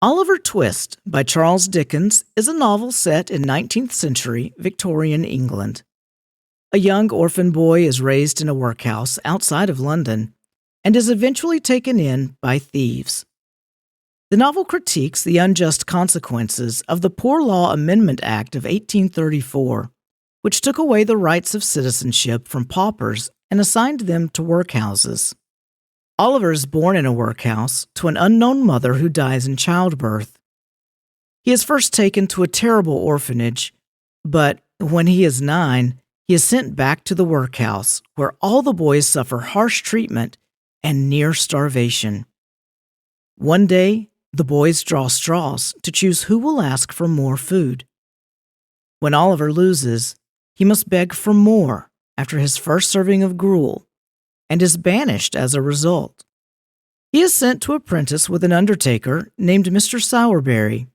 Oliver Twist by Charles Dickens is a novel set in 19th century Victorian England. A young orphan boy is raised in a workhouse outside of London and is eventually taken in by thieves. The novel critiques the unjust consequences of the Poor Law Amendment Act of 1834, which took away the rights of citizenship from paupers and assigned them to workhouses. Oliver is born in a workhouse to an unknown mother who dies in childbirth. He is first taken to a terrible orphanage, but when he is 9, he is sent back to the workhouse, where all the boys suffer harsh treatment and near starvation. One day, the boys draw straws to choose who will ask for more food. When Oliver loses, he must beg for more after his first serving of gruel, and is banished as a result. He is sent to apprentice with an undertaker named Mr. Sowerberry,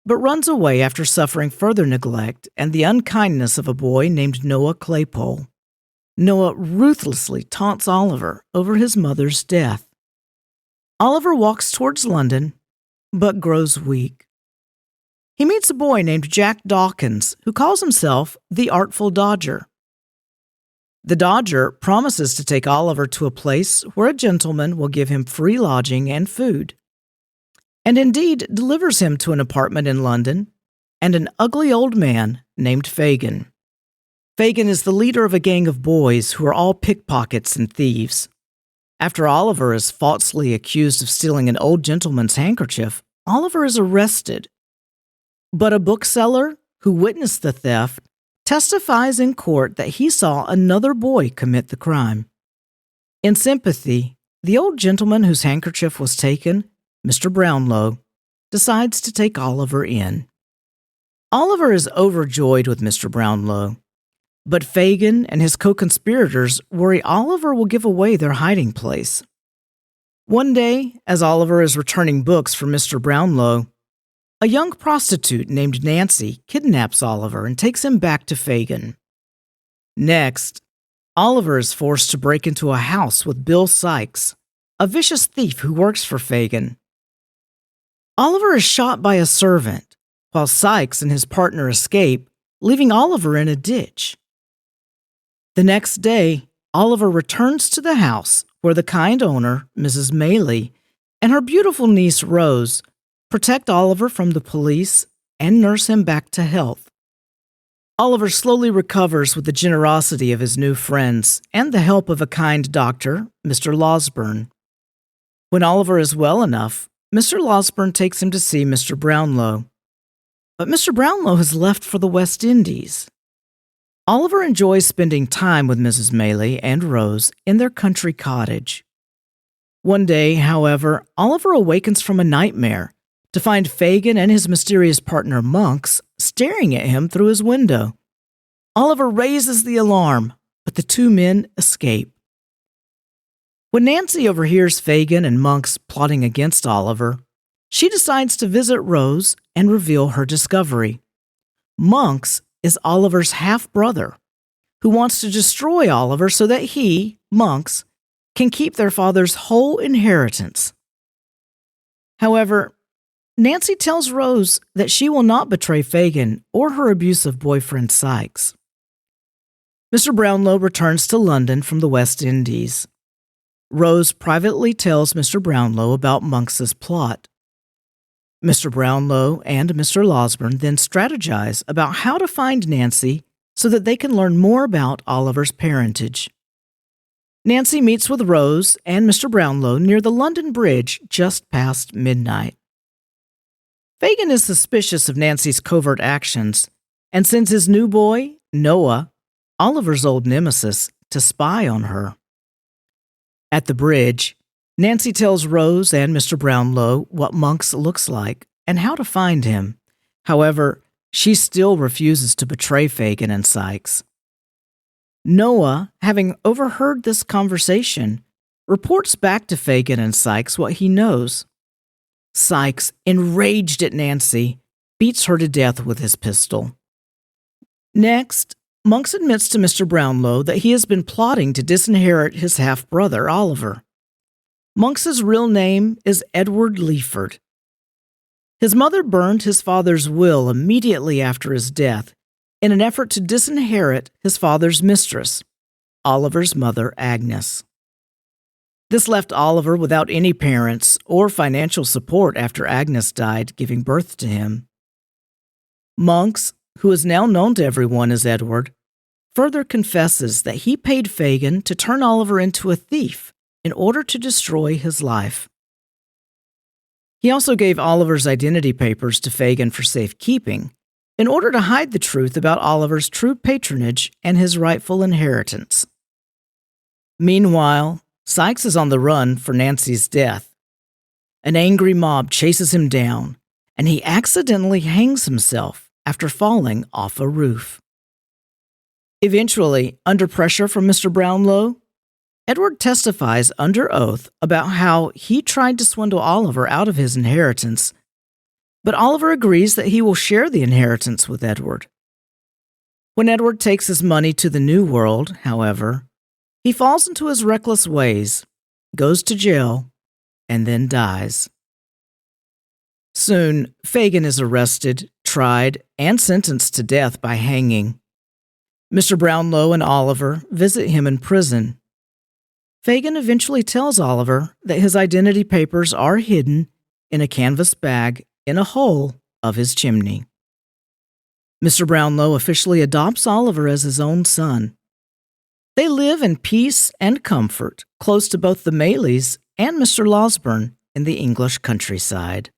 but runs away after suffering further neglect and the unkindness of a boy named Noah Claypole. Noah ruthlessly taunts Oliver over his mother's death. Oliver walks towards London, but grows weak. He meets a boy named Jack Dawkins, who calls himself the Artful Dodger. The Dodger promises to take Oliver to a place where a gentleman will give him free lodging and food, and indeed delivers him to an apartment in London and an ugly old man named Fagin. Fagin is the leader of a gang of boys who are all pickpockets and thieves. After Oliver is falsely accused of stealing an old gentleman's handkerchief, Oliver is arrested. But a bookseller who witnessed the theft testifies in court that he saw another boy commit the crime. In sympathy, the old gentleman whose handkerchief was taken, Mr. Brownlow, decides to take Oliver in. Oliver is overjoyed with Mr. Brownlow, but Fagin and his co-conspirators worry Oliver will give away their hiding place. One day, as Oliver is returning books for Mr. Brownlow, a young prostitute named Nancy kidnaps Oliver and takes him back to Fagin. Next, Oliver is forced to break into a house with Bill Sikes, a vicious thief who works for Fagin. Oliver is shot by a servant, while Sikes and his partner escape, leaving Oliver in a ditch. The next day, Oliver returns to the house where the kind owner, Mrs. Maylie, and her beautiful niece Rose protect Oliver from the police and nurse him back to health. Oliver slowly recovers with the generosity of his new friends and the help of a kind doctor, Mr. Losburn. When Oliver is well enough, Mr. Losburn takes him to see Mr. Brownlow. But Mr. Brownlow has left for the West Indies. Oliver enjoys spending time with Mrs. Maylie and Rose in their country cottage. One day, however, Oliver awakens from a nightmare to find Fagin and his mysterious partner Monks staring at him through his window. Oliver raises the alarm, but the two men escape. When Nancy overhears Fagin and Monks plotting against Oliver, she decides to visit Rose and reveal her discovery. Monks is Oliver's half-brother, who wants to destroy Oliver so that he, Monks, can keep their father's whole inheritance. However, Nancy tells Rose that she will not betray Fagin or her abusive boyfriend Sikes. Mr. Brownlow returns to London from the West Indies. Rose privately tells Mr. Brownlow about Monks's plot. Mr. Brownlow and Mr. Losburn then strategize about how to find Nancy so that they can learn more about Oliver's parentage. Nancy meets with Rose and Mr. Brownlow near the London Bridge just past midnight. Fagin is suspicious of Nancy's covert actions and sends his new boy, Noah, Oliver's old nemesis, to spy on her. At the bridge, Nancy tells Rose and Mr. Brownlow what Monks looks like and how to find him. However, she still refuses to betray Fagin and Sikes. Noah, having overheard this conversation, reports back to Fagin and Sikes what he knows. Sikes, enraged at Nancy, beats her to death with his pistol. Next, Monks admits to Mr. Brownlow that he has been plotting to disinherit his half-brother, Oliver. Monks's real name is Edward Leaford. His mother burned his father's will immediately after his death in an effort to disinherit his father's mistress, Oliver's mother, Agnes. This left Oliver without any parents or financial support after Agnes died, giving birth to him. Monks, who is now known to everyone as Edward, further confesses that he paid Fagin to turn Oliver into a thief in order to destroy his life. He also gave Oliver's identity papers to Fagin for safekeeping in order to hide the truth about Oliver's true patronage and his rightful inheritance. Meanwhile, Sikes is on the run for Nancy's death. An angry mob chases him down, and he accidentally hangs himself after falling off a roof. Eventually, under pressure from Mr. Brownlow, Edward testifies under oath about how he tried to swindle Oliver out of his inheritance, but Oliver agrees that he will share the inheritance with Edward. When Edward takes his money to the New World, however, he falls into his reckless ways, goes to jail, and then dies. Soon, Fagin is arrested, tried, and sentenced to death by hanging. Mr. Brownlow and Oliver visit him in prison. Fagin eventually tells Oliver that his identity papers are hidden in a canvas bag in a hole of his chimney. Mr. Brownlow officially adopts Oliver as his own son. They live in peace and comfort close to both the Maylies and Mr. Losberne in the English countryside.